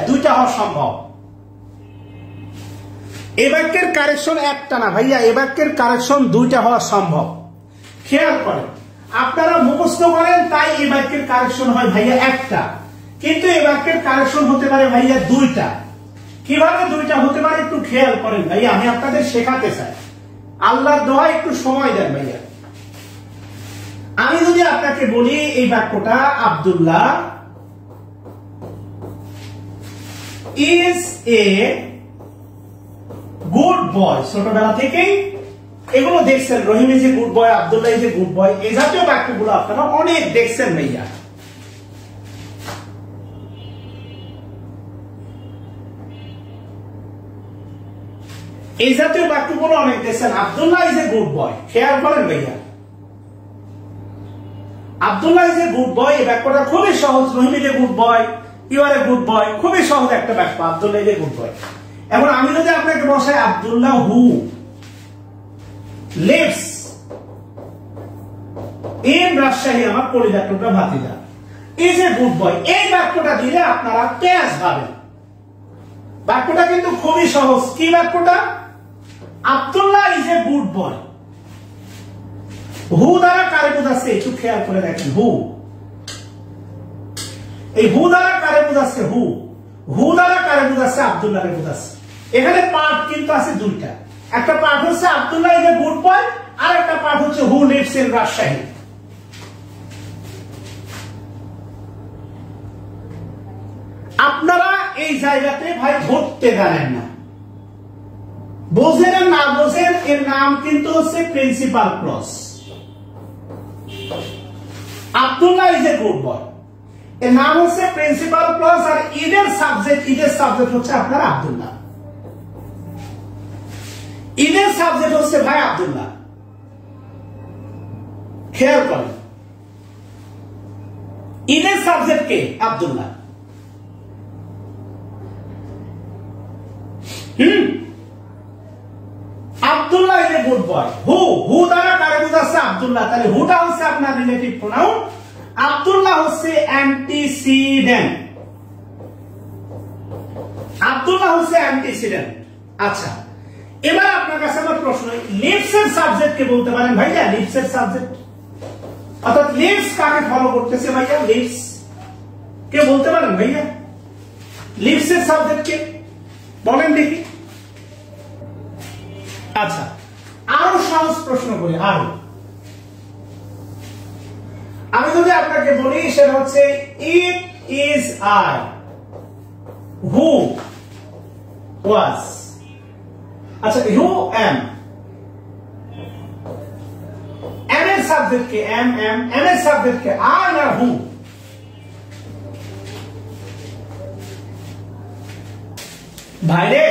দুইটা হওয়া সম্ভব। এই বাক্যের কারেকশন একটা না ভাইয়া, এই বাক্যের কারেকশন দুইটা হওয়া সম্ভব। খেয়াল করেন, আপনারা মুখস্থ করেন তাই এই বাক্যের কারেকশন হয় ভাইয়া একটা, কিন্তু এই বাক্যের কারেকশন হতে পারে ভাইয়া দুইটা। কিভাবে দুইটা হতে পারে একটু খেয়াল করেন ভাইয়া, আমি আপনাদের শেখাতে চাই। আল্লাহর দোয়া একটু সময় দেন ভাইয়া। আমি যদি আপনাকে বলি এই বাক্যটা, Abdullah is a good boy, ছোটবেলা থেকেই এগুলো দেখছেন, Rahim is a good boy, Abdullah is a good boy, এই জাতীয় বাক্যগুলো আপনারা অনেক দেখছেন ভাইয়া। এই জাতীয় বাক্যগুলো অনেক দেখছেন। Abdullah is a good boy, খেয়াল করেন ভাইয়া, Abdullah is a good boy, এই বাক্যটা খুবই সহজ। Rahim is a good boy, you are a good boy, খুবই সহজ একটা বাক্য, Abdullah is a good boy. এখন আমি যদি আপনাকে বসাই, Abdullah who lives in Rajshahi, আমার কলিজার টুকরা ভাতিজা, ইজ এ গুড বয়, এই বাক্যটা দিলে আপনারা ক্যাশ পাবেন। বাক্যটা কিন্তু খুবই সহজ। কি বাক্যটা? Abdullah is a good boy. Who দ্বারা কারে বোঝাচ্ছে একটু খেয়াল করে দেখেন। হু, এই হু দ্বারা কারে বোঝাচ্ছে? হু দ্বারা কারে বোঝাচ্ছে? আব্দুল্লাহকে বোঝাচ্ছে। এখানে পার্ট কিন্তু আছে দুইটা, একটা পার্ট হচ্ছে Abdullah is a good boy, আর একটা পার্ট হচ্ছে হু লিভস ইন রাজশাহী। আপনারা এই জায়গাতে ভাই ধরতে জানেন না, বোঝেন আর না বোঝেন, এর নাম কিন্তু হচ্ছে principal clause. Abdullah is a good boy, এর নাম হচ্ছে প্রিন্সিপাল ক্লজ, আর ঈদের সাবজেক্ট হচ্ছে আপনার আব্দুল্লাহ। ঈদের সাবজেক্ট হচ্ছে ভাই আব্দুল্লাহ। খেয়াল করেন, ঈদের সাবজেক্ট কে? Abdullah. Abdullah is a good boy. Who দ্বারা কারে বোঝাচ্ছে? আব্দুল্লাহ। তাহলে হুটা হচ্ছে আপনার রিলেটিভ প্রোনাউন, আব্দুল্লাহ হচ্ছে অ্যান্টিসিডেন্ট। আব্দুল্লাহ হচ্ছে অ্যান্টিসিডেন্ট। আচ্ছা, এবার আপনার কাছে আমার প্রশ্ন, লিভস এর সাবজেক্ট কে বলতে পারেন ভাইয়া? লিভস এর সাবজেক্ট অর্থাৎ লিভস কাকে ফলো করতেছে ভাইয়া? লিভস কে বলতে পারেন ভাইয়া? লিভস এর সাবজেক্ট কে বলেন দেখি। আচ্ছা, আরো সহজ প্রশ্ন করি। আমি যদি আপনাকে বলি, সেটা হচ্ছে ইট ইজ আই হু ওয়াজ। আচ্ছা, হু এম, এম এর সাবজেক্ট কে? এম এর সাবজেক্ট কে? আই না হু? ভাইরে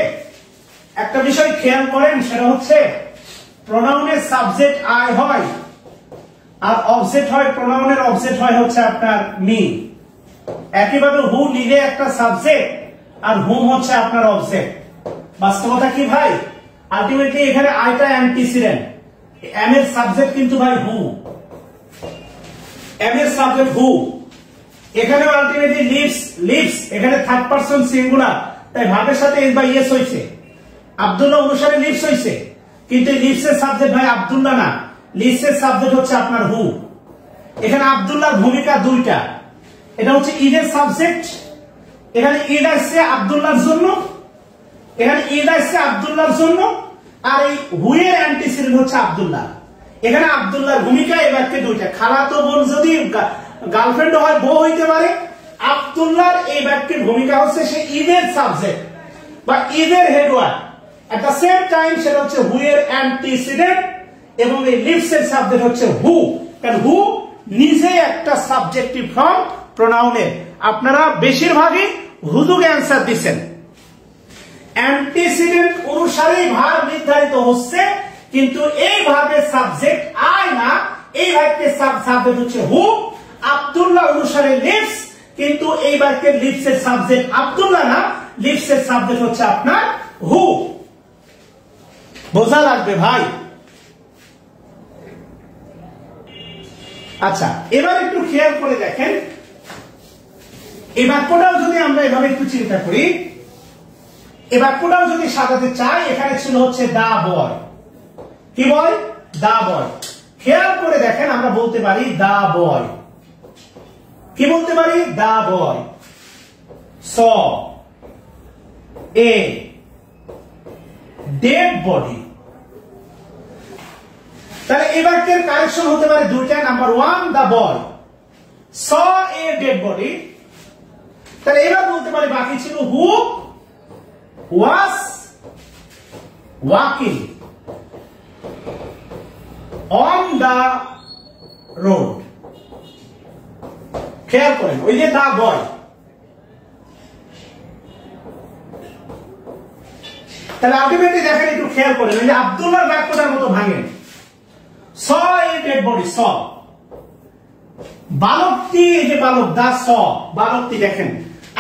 একটা বিষয় খেয়াল করেন, সেটা হচ্ছে প্রোনাউনের সাবজেক্ট আই হয় আর অবজেক্ট হয়, প্রোনাউনের অবজেক্ট হয় হচ্ছে আপনার মি। একইভাবে হু নিজে একটা সাবজেক্ট আর হুম হচ্ছে আপনার অবজেক্ট। বাস্তবতা কি ভাই? আলটিমেটলি এখানে আইটা অ্যান্টিসিডেন্ট, এম এর সাবজেক্ট কিন্তু ভাই হু, এম এর সাবজেক্ট হু। এখানে আলটিমেটলি লিভস এখানে থার্ড পারসন সিঙ্গুলার, তাই ভাবের সাথে এস বাই এস হইছে। আব্দুল্লাহ অনুসারে লিভস হইছে, কিন্তু লিভস এর সাবজেক্ট ভাই আব্দুল্লাহ না, লিভস এর সাবজেক্ট হচ্ছে আপনার হু। এখানে আব্দুল্লাহর ভূমিকা দুইটা, এটা হচ্ছে ঈদের সাবজেক্ট, এখানে ঈদ আসছে আব্দুল্লাহর জন্য, এখানে ঈদ আসছে আব্দুল্লাহর জন্য, আর এই হুয়ের অ্যান্টিসিডেন্ট হচ্ছে আব্দুল্লাহ। এখানে আব্দুল্লাহর ভূমিকা এই বাক্যে দুইটা। খালাতো বোন যদি গার্লফ্রেন্ড হয়, বউ হইতে পারে। আব্দুল্লাহর এই বাক্যের ভূমিকা হচ্ছে সে ঈদের সাবজেক্ট বা ঈদের headward. At the same time সেটা হচ্ছে হুয়ের অ্যান্টিসিডেন্ট, এবং এই লিভস এর সাবজেক্ট হচ্ছে হু। কারণ হু নিজে একটা সাবজেক্টিভ ফর্ম প্রোনাউনের। আপনারা বেশিরভাগই হুদুকে অ্যান্সার দিচ্ছেন। অ্যান্টিসিডেন্ট অনুসারেই ভার্ব নির্ধারিত হচ্ছে, কিন্তু এই ভার্বের সাবজেক্ট আই না, এই বাক্যের সাবজেক্ট হচ্ছে হু। আব্দুল্লাহ অনুসারে লিভস, কিন্তু এই বাক্যের লিভস এর সাবজেক্ট আব্দুল্লাহ না, লিভস এর সাবজেক্ট হচ্ছে আপনার হু। বোঝা লাগবে ভাই। আচ্ছা, এবার একটু খেয়াল করে দেখেন, এই বাক্যটাও যদি আমরা এভাবে একটু চিন্তা করি, এই বাক্যটাও যদি সাজাতে চাই, এখানে ছিল হচ্ছে দা বয়। কি বয়? দা বয়। খেয়াল করে দেখেন, আমরা বলতে পারি দা বয়। কি বলতে পারি? The boy saw a dead body. তাহলে এই বাক্যের কারেকশন হতে পারে দুইটা। Number one, the boy saw a dead body. তাহলে এবার বলতে পারি বাকি ছিল who was walking on the road. খেয়াল করেন, ওই যে দা বয়, তাহলে আলটিমেটলি দেখেন, একটু খেয়াল করেন, ওই যে আব্দুল্লাহর বাক্যটার মতো ভাঙেন। স এ ডেড বডি, স। বালকটি, এই যে বালক, দা স, বালকটি দেখেন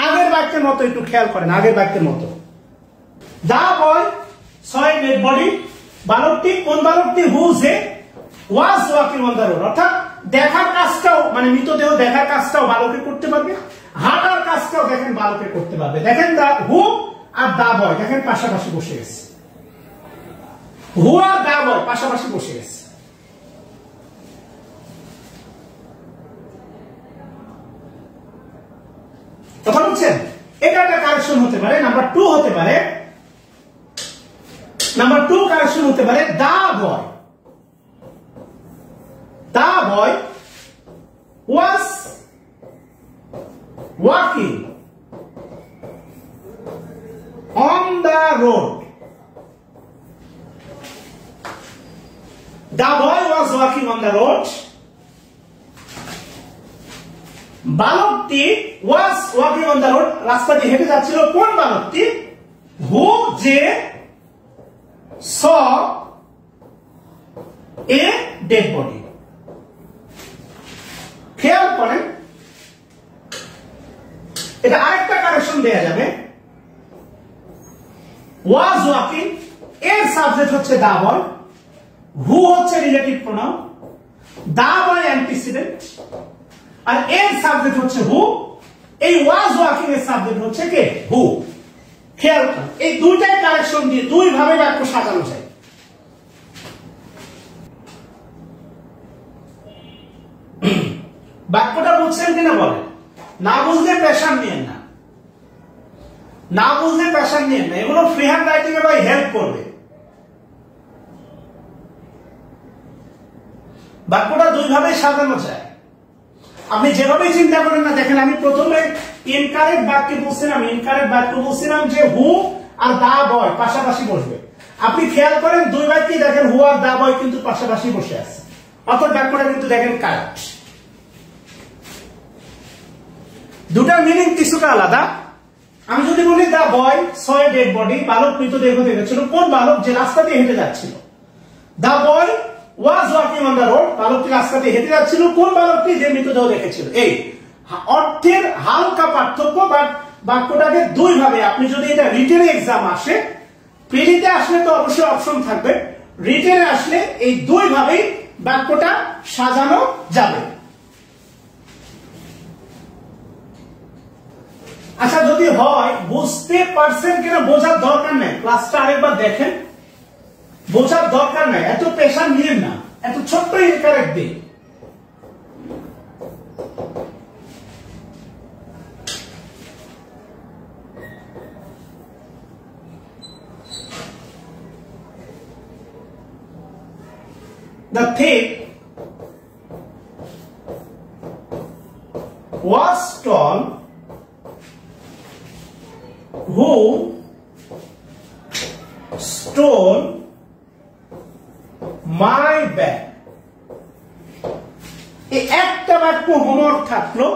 আগের বাক্যের মতো, একটু খেয়াল করেন আগের বাক্যের মতো। দা boy saw a dead body, বালকটি, কোন বালকটি? হু যে was walking on the road. অর্থাৎ দেখার কাজটাও, মানে মৃতদেহ দেখার কাজটাও বালকে করতে পারবে, হাঁটার কাজটাও দেখেন বালকে করতে পারবে। দেখেন দা হু আর দা বয় দেখেন পাশাপাশি বসে গেছে, হু আর দা বয় পাশাপাশি বসে গেছে। কথা বলছেন? এটা একটা কারেকশন হতে পারে। নাম্বার টু হতে পারে, নাম্বার টু কারেকশন হতে পারে the boy, the boy was walking on the road. The boy was walking on the road. বালকটি was walking on the road, রাস্তা দিয়ে হেঁটে যাচ্ছিল। কোন বালকটি? who যে saw a dead body। খেয়াল করেন, এটা আরেকটা কারেকশন দেয়া যাবে। was walking এর সাবজেক্ট হচ্ছে দা বয়, who হচ্ছে রিলেটিভ প্রোনাউন, দা বয় অ্যান্টিসিডেন্ট, আর এর সাবজেক্ট হচ্ছে হু। এই was walking এর সাবজেক্ট হচ্ছে কে? হু। খেয়াল করেন, এই দুইটাই কারেকশন দিয়ে দুই ভাবে বাক্য সাজানো যায়। বাক্যটা বুঝছেন কিনা বলেন? না বুঝলে প্রেশার নিয়েন না, না বুঝলে প্রেশার নিয়েন না, এগুলো ফ্রি হ্যান্ড রাইটিং এ ভাই হেল্প করবে। বাক্যটা দুই ভাবে সাজানো যায়, আপনি যেভাবে চিন্তা করেন না। দেখেন, আমি প্রথমে ইনকারেক্ট বাক্য বলছিলাম যে হু আর দা বয় পাশাপাশি বসবে। আপনি খেয়াল করেন দুই বাক্যই দেখেন হু আর দা বয় কিন্তু পাশাপাশি বসে আছে, অর্থাৎ বাক্যটা কিন্তু দেখেন কারেক্ট। দুটার মিনিং কিছুটা আলাদা। আমি যদি বলি দা boy saw a dead body, বালক মৃতদেহ দেখেছিল। কোন বালক? যে রাস্তা দিয়ে হেঁটে যাচ্ছিল। দা বয় was walking on the road, বালকটি রাস্তা দিয়ে হেঁটে যাচ্ছিল। কোন বালকটি? যে মৃতদেহ দেখেছিল। এই অর্থের হালকা পার্থক্য, বাট বাক্যটাকে দুই ভাবে, আপনি যদি এটা রিটেনে এক্সাম আসে, পিডিতে আসলে তো অবশ্যই অপশন থাকবে, রিটেনে আসলে এই দুই ভাবেই বাক্যটা সাজানো যাবে। আচ্ছা, যদি হয় বুঝতে পারছেন কিনা বোঝার দরকার নেই, ক্লাসটা আরেকবার দেখেন, বোঝার দরকার নাই, এত প্রেশার নিয়েন না, এত ছোট্ট ইনকারেক্ট দিন। The thief was tall who stole my bag। এই একটা বাক্য হোমওয়ার্ক থাকলো।